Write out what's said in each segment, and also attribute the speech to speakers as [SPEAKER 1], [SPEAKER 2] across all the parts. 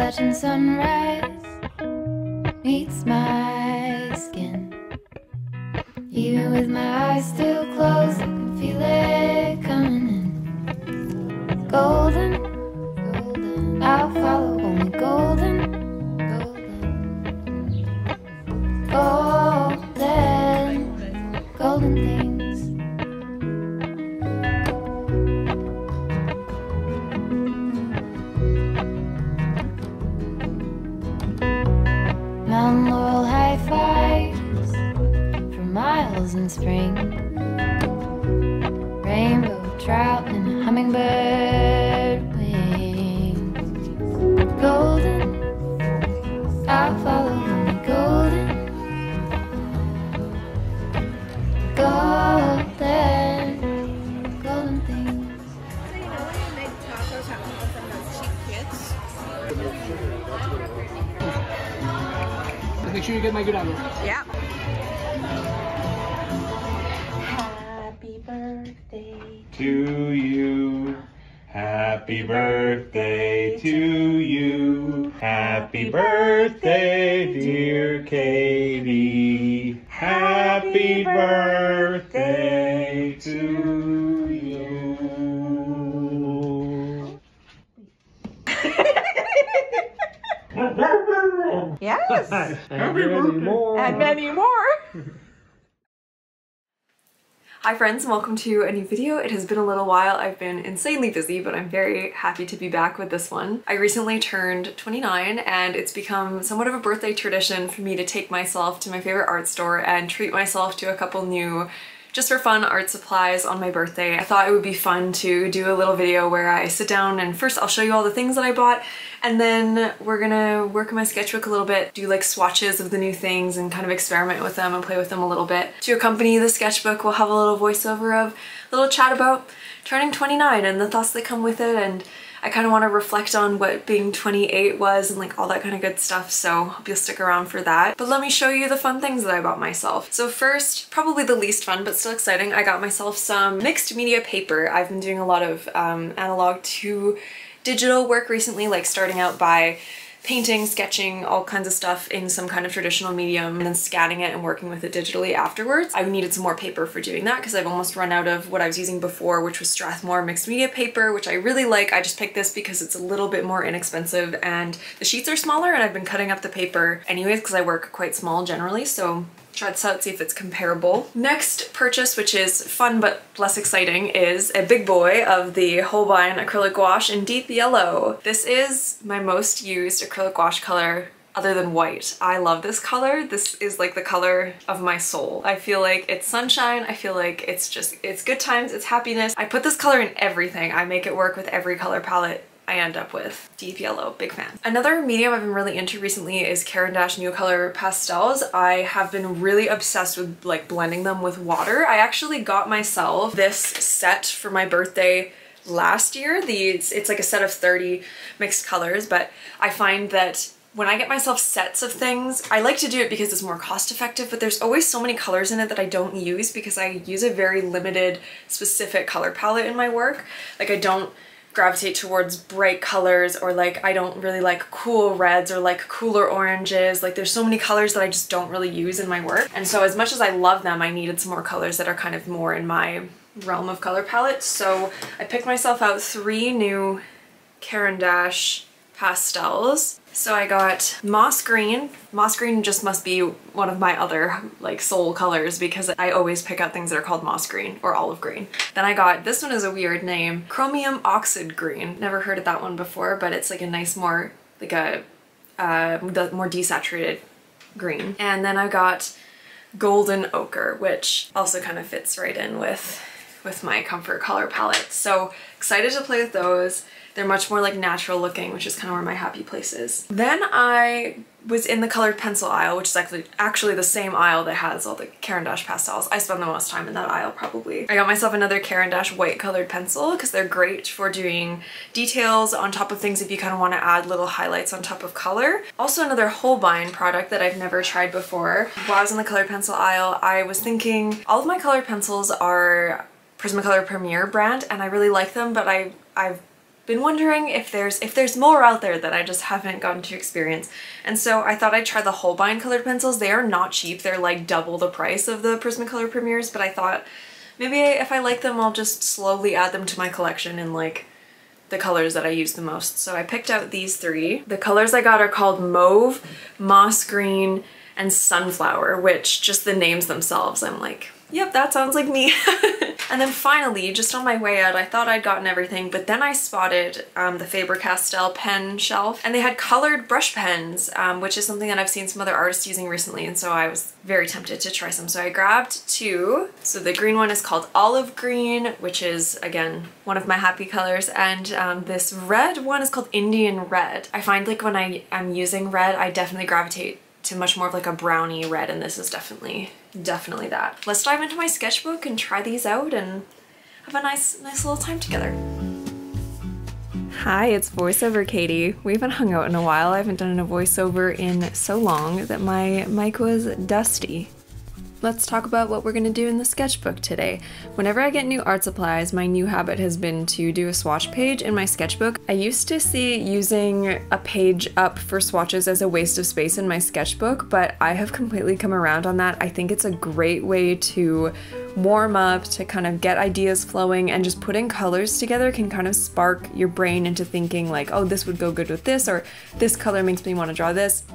[SPEAKER 1] Appalachian sunrise meets my skin. Even with my eyes still closed, I can feel it coming in. Golden, golden, I'll follow only golden, golden, golden, golden things. Mountain laurel high fives for miles in spring. Rainbow trout and hummingbird wings. Golden, I'll follow only golden, golden, golden things.
[SPEAKER 2] So you know when you make tacos from those cheap kits?
[SPEAKER 3] Make sure you get my good apple.
[SPEAKER 2] Yeah.
[SPEAKER 4] Happy birthday
[SPEAKER 5] to you. Happy birthday to you. Happy birthday, dear Katie. Happy birthday to you.
[SPEAKER 2] Yes.
[SPEAKER 3] And many more.
[SPEAKER 2] And many more.
[SPEAKER 6] Hi friends, and welcome to a new video. It has been a little while. I've been insanely busy, but I'm very happy to be back with this one. I recently turned 29 and it's become somewhat of a birthday tradition for me to take myself to my favorite art store and treat myself to a couple new just for fun art supplies on my birthday. I thought it would be fun to do a little video where I sit down and first I'll show you all the things that I bought, and then we're gonna work in my sketchbook a little bit, do like swatches of the new things and kind of experiment with them and play with them a little bit. To accompany the sketchbook, we'll have a little voiceover of a little chat about turning 29 and the thoughts that come with it, and I kind of want to reflect on what being 28 was and like all that kind of good stuff, so hope you'll stick around for that. But let me show you the fun things that I bought myself. So first, probably the least fun but still exciting, I got myself some mixed media paper. I've been doing a lot of analog to digital work recently, like starting out by painting, sketching, all kinds of stuff in some kind of traditional medium and then scanning it and working with it digitally afterwards. I needed some more paper for doing that because I've almost run out of what I was using before, which was Strathmore mixed media paper, which I really like. I just picked this because it's a little bit more inexpensive and the sheets are smaller, and I've been cutting up the paper anyways because I work quite small generally, so try this out, see if it's comparable. Next purchase, which is fun but less exciting, is a big boy of the Holbein acrylic gouache in deep yellow. This is my most used acrylic gouache color other than white. I love this color. This is like the color of my soul. I feel like it's sunshine. I feel like it's good times, it's happiness. I put this color in everything. I make it work with every color palette I end up with. Deep yellow, big fan. Another medium I've been really into recently is Caran d'Ache Neocolor pastels. I have been really obsessed with like blending them with water. I actually got myself this set for my birthday last year. It's like a set of 30 mixed colors, but I find that when I get myself sets of things, I like to do it because it's more cost effective, but there's always so many colors in it that I don't use because I use a very limited specific color palette in my work. Like I don't gravitate towards bright colors, or like I don't really like cool reds or like cooler oranges. Like there's so many colors that I just don't really use in my work, and so as much as I love them, I needed some more colors that are kind of more in my realm of color palette. So I picked myself out 3 new Caran d'Ache pastels. So I got moss green. Moss green just must be one of my other like soul colors because I always pick out things that are called moss green or olive green. Then I got, this one is a weird name, chromium oxide green. Never heard of that one before, but it's like a nice more, like a more desaturated green. And then I got golden ochre, which also kind of fits right in with my comfort color palette. So excited to play with those. They're much more like natural looking, which is kind of where my happy place is. Then I was in the colored pencil aisle, which is actually the same aisle that has all the Caran d'Ache pastels. I spend the most time in that aisle probably. I got myself another Caran d'Ache white colored pencil because they're great for doing details on top of things if you kind of want to add little highlights on top of color. Also another Holbein product that I've never tried before. While I was in the colored pencil aisle, I was thinking all of my colored pencils are Prismacolor Premier brand and I really like them, but I've been wondering if there's more out there that I just haven't gotten to experience. And so I thought I'd try the Holbein colored pencils. They are not cheap. They're like double the price of the Prismacolor Premiers, but I thought maybe if I like them, I'll just slowly add them to my collection in like the colors that I use the most. So I picked out these three. The colors I got are called Mauve, Moss Green, and Sunflower, which just the names themselves, I'm like, yep, that sounds like me. And then finally, just on my way out, I thought I'd gotten everything, but then I spotted the Faber-Castell pen shelf, and they had colored brush pens, which is something that I've seen some other artists using recently, and so I was very tempted to try some. So I grabbed two. So the green one is called Olive Green, which is, again, one of my happy colors, and this red one is called Indian Red. I find like when I'm using red, I definitely gravitate to much more of like a brownie red, and this is definitely that. Let's dive into my sketchbook and try these out and have a nice little time together. Hi, it's voiceover Katie. We haven't hung out in a while. I haven't done a voiceover in so long that my mic was dusty. Let's talk about what we're gonna do in the sketchbook today. Whenever I get new art supplies, my new habit has been to do a swatch page in my sketchbook. I used to see using a page up for swatches as a waste of space in my sketchbook, but I have completely come around on that. I think it's a great way to warm up, to kind of get ideas flowing, and just putting colors together can kind of spark your brain into thinking like, oh, this would go good with this, or this color makes me want to draw this.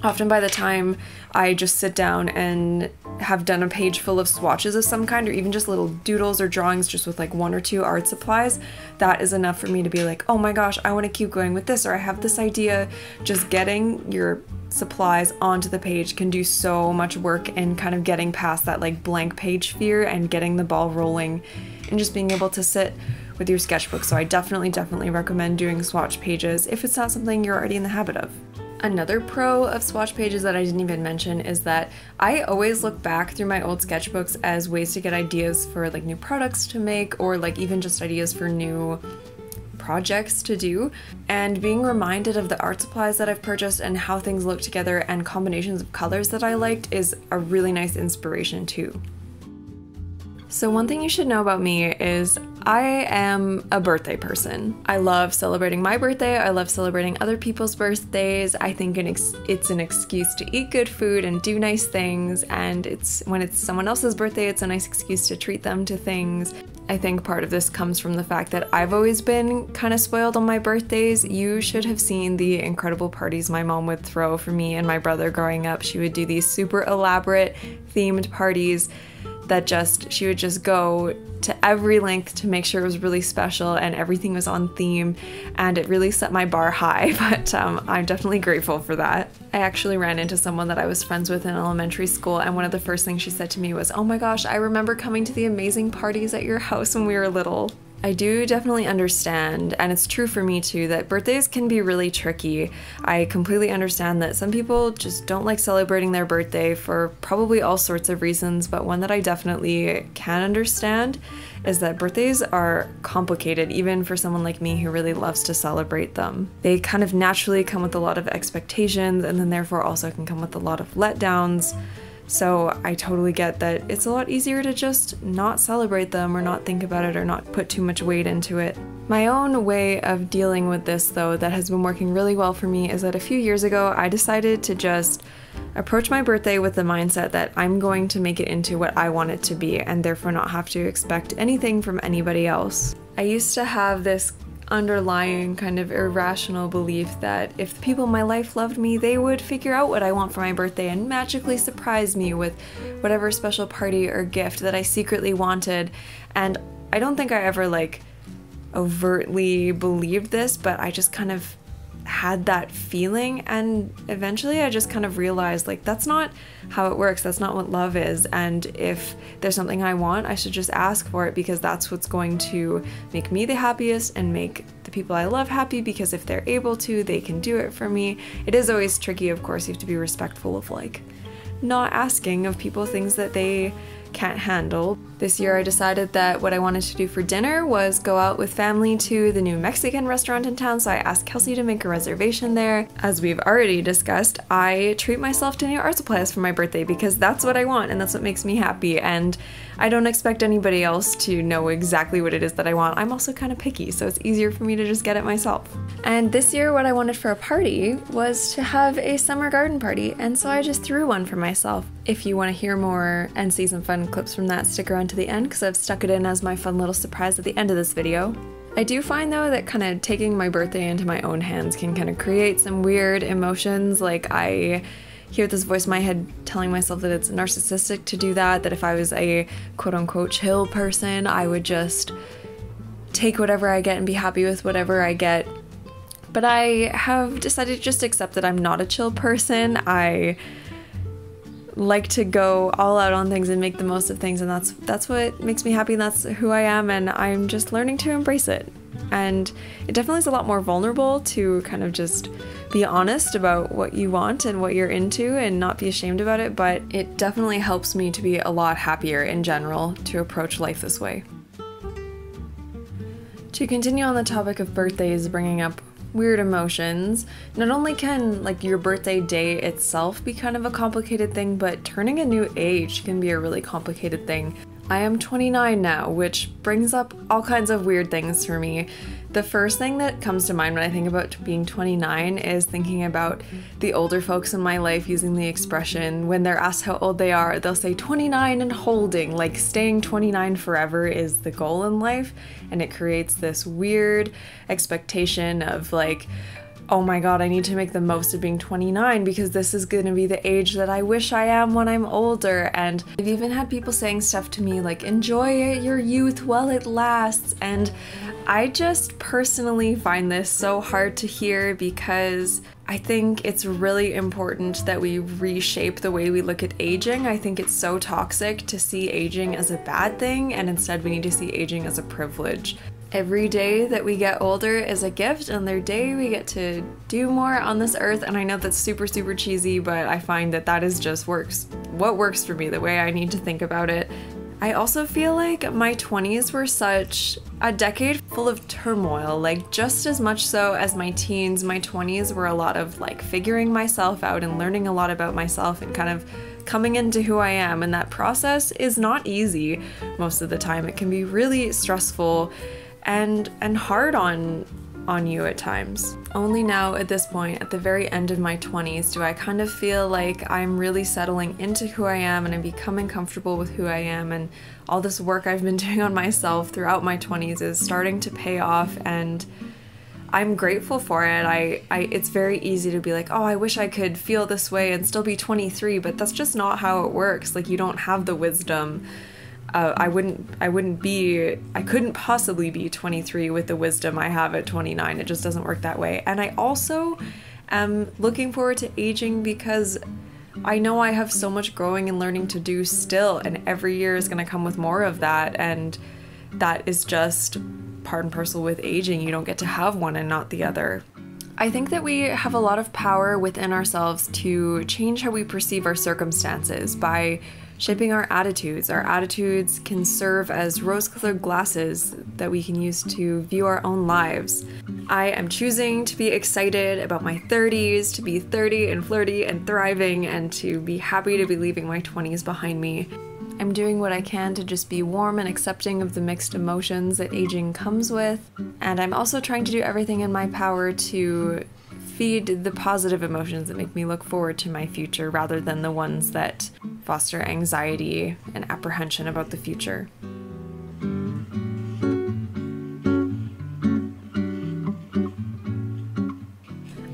[SPEAKER 6] Often by the time I just sit down and have done a page full of swatches of some kind, or even just little doodles or drawings just with like one or two art supplies, that is enough for me to be like, oh my gosh, I want to keep going with this, or I have this idea. Just getting your supplies onto the page can do so much work in kind of getting past that like blank page fear and getting the ball rolling and just being able to sit with your sketchbook. So I definitely recommend doing swatch pages if it's not something you're already in the habit of. Another pro of swatch pages that I didn't even mention is that I always look back through my old sketchbooks as ways to get ideas for like new products to make, or like even just ideas for new projects to do, and being reminded of the art supplies that I've purchased and how things look together and combinations of colors that I liked is a really nice inspiration too. So one thing you should know about me is I am a birthday person. I love celebrating my birthday. I love celebrating other people's birthdays. I think it's an excuse to eat good food and do nice things, and when it's someone else's birthday, it's a nice excuse to treat them to things. I think part of this comes from the fact that I've always been kind of spoiled on my birthdays. You should have seen the incredible parties my mom would throw for me and my brother growing up. She would do these super elaborate themed parties that she would just go to every length to make sure it was really special and everything was on theme, and it really set my bar high, but I'm definitely grateful for that. I actually ran into someone that I was friends with in elementary school, and one of the first things she said to me was, "Oh my gosh, I remember coming to the amazing parties at your house when we were little." I do definitely understand, and it's true for me too, that birthdays can be really tricky. I completely understand that some people just don't like celebrating their birthday for probably all sorts of reasons, but one that I definitely can understand is that birthdays are complicated, even for someone like me who really loves to celebrate them. They kind of naturally come with a lot of expectations, and then therefore also can come with a lot of letdowns. So I totally get that it's a lot easier to just not celebrate them or not think about it or not put too much weight into it. My own way of dealing with this, though, that has been working really well for me is that a few years ago I decided to just approach my birthday with the mindset that I'm going to make it into what I want it to be and therefore not have to expect anything from anybody else. I used to have this underlying kind of irrational belief that if the people in my life loved me, they would figure out what I want for my birthday and magically surprise me with whatever special party or gift that I secretly wanted. And I don't think I ever like overtly believed this, but I just kind of had that feeling, and eventually I just kind of realized like that's not how it works, that's not what love is, and if there's something I want, I should just ask for it, because that's what's going to make me the happiest and make the people I love happy, because if they're able to, they can do it for me. It is always tricky, of course. You have to be respectful of like not asking of people things that they can't handle. This year I decided that what I wanted to do for dinner was go out with family to the new Mexican restaurant in town, so I asked Kelsey to make a reservation there. As we've already discussed, I treat myself to new art supplies for my birthday because that's what I want and that's what makes me happy, and I don't expect anybody else to know exactly what it is that I want. I'm also kind of picky, so it's easier for me to just get it myself. And this year what I wanted for a party was to have a summer garden party, and so I just threw one for myself. If you want to hear more and see some fun clips from that, stick around to the end because I've stuck it in as my fun little surprise at the end of this video. I do find though that kind of taking my birthday into my own hands can kind of create some weird emotions. Like, I hear this voice in my head telling myself that it's narcissistic to do that, that if I was a quote-unquote chill person, I would just take whatever I get and be happy with whatever I get. But I have decided to just accept that I'm not a chill person. I like to go all out on things and make the most of things, and that's what makes me happy, and that's who I am, and I'm just learning to embrace it. And it definitely is a lot more vulnerable to kind of just be honest about what you want and what you're into and not be ashamed about it, but it definitely helps me to be a lot happier in general to approach life this way. To continue on the topic of birthdays bringing up weird emotions, not only can like your birthday day itself be kind of a complicated thing, but turning a new age can be a really complicated thing. I am 29 now, which brings up all kinds of weird things for me. The first thing that comes to mind when I think about being 29 is thinking about the older folks in my life using the expression, when they're asked how old they are, they'll say 29 and holding, like staying 29 forever is the goal in life, and it creates this weird expectation of like, oh my god, I need to make the most of being 29 because this is gonna be the age that I wish I am when I'm older. And I've even had people saying stuff to me like, enjoy your youth while it lasts, and I just personally find this so hard to hear because I think it's really important that we reshape the way we look at aging. I think it's so toxic to see aging as a bad thing, and instead we need to see aging as a privilege. Every day that we get older is a gift, and every day we get to do more on this earth, and I know that's super cheesy, but I find that that is just what works for me, the way I need to think about it. I also feel like my 20s were such a decade full of turmoil, like just as much so as my teens. My 20s were a lot of like figuring myself out and learning a lot about myself and kind of coming into who I am, and that process is not easy most of the time. It can be really stressful and hard on you at times. Only now at this point, at the very end of my 20s, do I kind of feel like I'm really settling into who I am and I'm becoming comfortable with who I am, and all this work I've been doing on myself throughout my 20s is starting to pay off, and I'm grateful for it. It's very easy to be like, oh, I wish I could feel this way and still be 23, but that's just not how it works. Like, you don't have the wisdom. I couldn't possibly be 23 with the wisdom I have at 29. It just doesn't work that way. And I also am looking forward to aging because I know I have so much growing and learning to do still, and every year is going to come with more of that, and that is just part and parcel with aging. You don't get to have one and not the other. I think that we have a lot of power within ourselves to change how we perceive our circumstances by shaping our attitudes. Our attitudes can serve as rose-colored glasses that we can use to view our own lives. I am choosing to be excited about my 30s, to be 30 and flirty and thriving, and to be happy to be leaving my 20s behind me. I'm doing what I can to just be warm and accepting of the mixed emotions that aging comes with, and I'm also trying to do everything in my power to feed the positive emotions that make me look forward to my future rather than the ones that foster anxiety and apprehension about the future.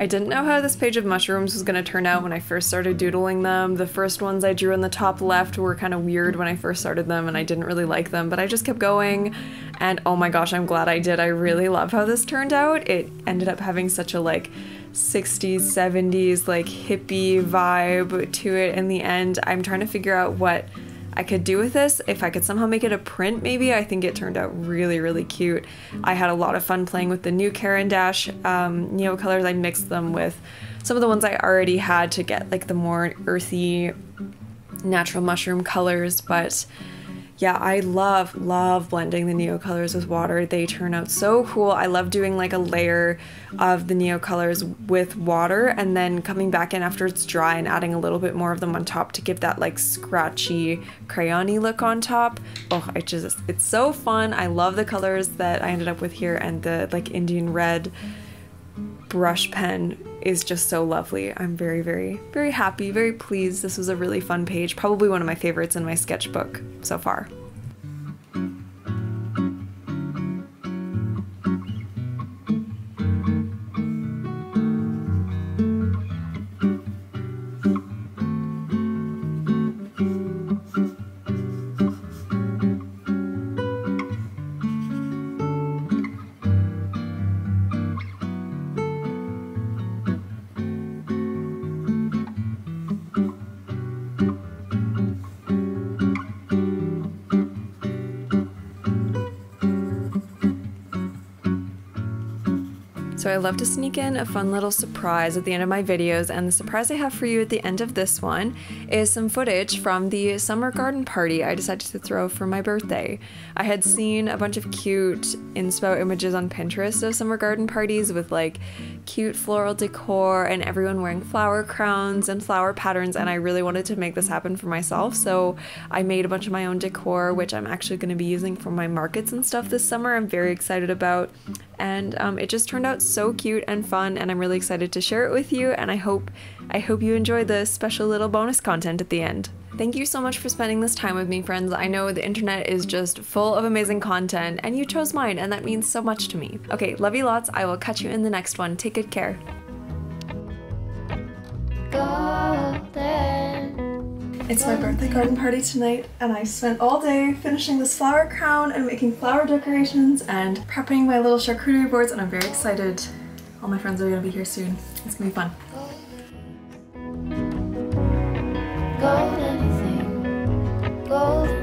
[SPEAKER 6] I didn't know how this page of mushrooms was going to turn out when I first started doodling them. The first ones I drew in the top left were kind of weird when I first started them, and I didn't really like them, but I just kept going, and oh my gosh, I'm glad I did. I really love how this turned out. It ended up having such a like 60s, 70s, like hippie vibe to it in the end. I'm trying to figure out what I could do with this. If I could somehow make it a print, maybe. I think it turned out really cute. I had a lot of fun playing with the new Caran d'Ache Neo colors. I mixed them with some of the ones I already had to get like the more earthy natural mushroom colors, but yeah, I love blending the neo colors with water. They turn out so cool. I love doing like a layer of the neo colors with water and then coming back in after it's dry and adding a little bit more of them on top to give that like scratchy crayon-y look on top. Oh, it's so fun. I love the colors that I ended up with here, and the like Indian red brush pen is just so lovely. I'm very, very, very happy, very pleased. This was a really fun page, probably one of my favorites in my sketchbook so far. So I love to sneak in a fun little surprise at the end of my videos, and the surprise I have for you at the end of this one is some footage from the summer garden party I decided to throw for my birthday. I had seen a bunch of cute inspo images on Pinterest of summer garden parties with like cute floral decor and everyone wearing flower crowns and flower patterns, and I really wanted to make this happen for myself, so I made a bunch of my own decor, which I'm actually going to be using for my markets and stuff this summer. I'm very excited about, and it just turned out so cute and fun, and I'm really excited to share it with you, and I hope you enjoy the special little bonus content at the end. Thank you so much for spending this time with me, friends. I know the internet is just full of amazing content, and you chose mine, and that means so much to me. Okay, love you lots. I will catch you in the next one. Take good care. It's my birthday garden party tonight, and I spent all day finishing this flower crown and making flower decorations and prepping my little charcuterie boards, and I'm very excited. All my friends are gonna be here soon. It's gonna be fun.
[SPEAKER 1] Golden thing, golden.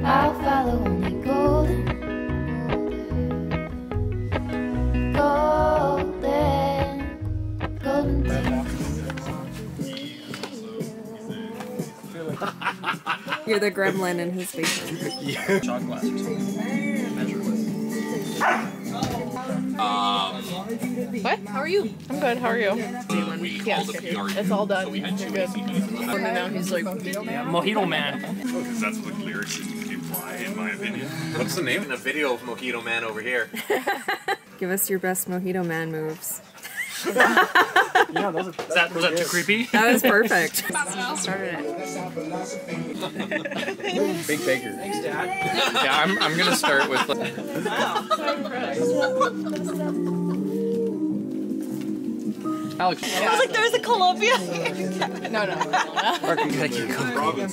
[SPEAKER 1] I'll follow only golden. Golden, golden things.
[SPEAKER 6] You're the gremlin in his basement.
[SPEAKER 5] Yeah. Shot glass.
[SPEAKER 2] What? How are you? I'm good. How are you?
[SPEAKER 7] Yeah,
[SPEAKER 2] it's all done. You're good. And now he's like,
[SPEAKER 3] Mojito Man.
[SPEAKER 5] Because that's what lyrics imply, in my opinion.
[SPEAKER 7] What's the name? In a video of Mojito Man over here.
[SPEAKER 6] Give us your best Mojito Man moves.
[SPEAKER 3] Yeah, was that too creepy?
[SPEAKER 6] That was perfect.
[SPEAKER 2] started it.
[SPEAKER 7] Big baker.
[SPEAKER 3] Thanks, Dad.
[SPEAKER 8] Yeah, I'm gonna start with. Alex.
[SPEAKER 2] I was like, there's a Columbia. No.
[SPEAKER 8] Mark, you gotta keep going.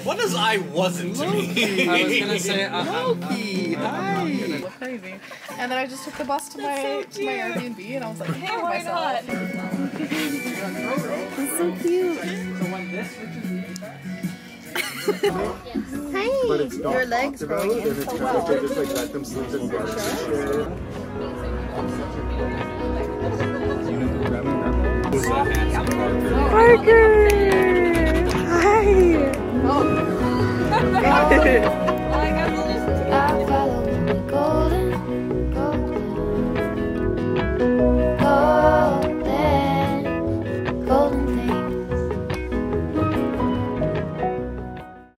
[SPEAKER 7] What does I wasn't to me?
[SPEAKER 8] I was gonna say,
[SPEAKER 7] Loki, hi.
[SPEAKER 2] Crazy. And then I just took the bus to my Airbnb, and I was like, hey, why not?
[SPEAKER 6] That's so cute.
[SPEAKER 9] But it's not your legs growing in so well. They just like let them sleep in bed.
[SPEAKER 6] Parker! Hi!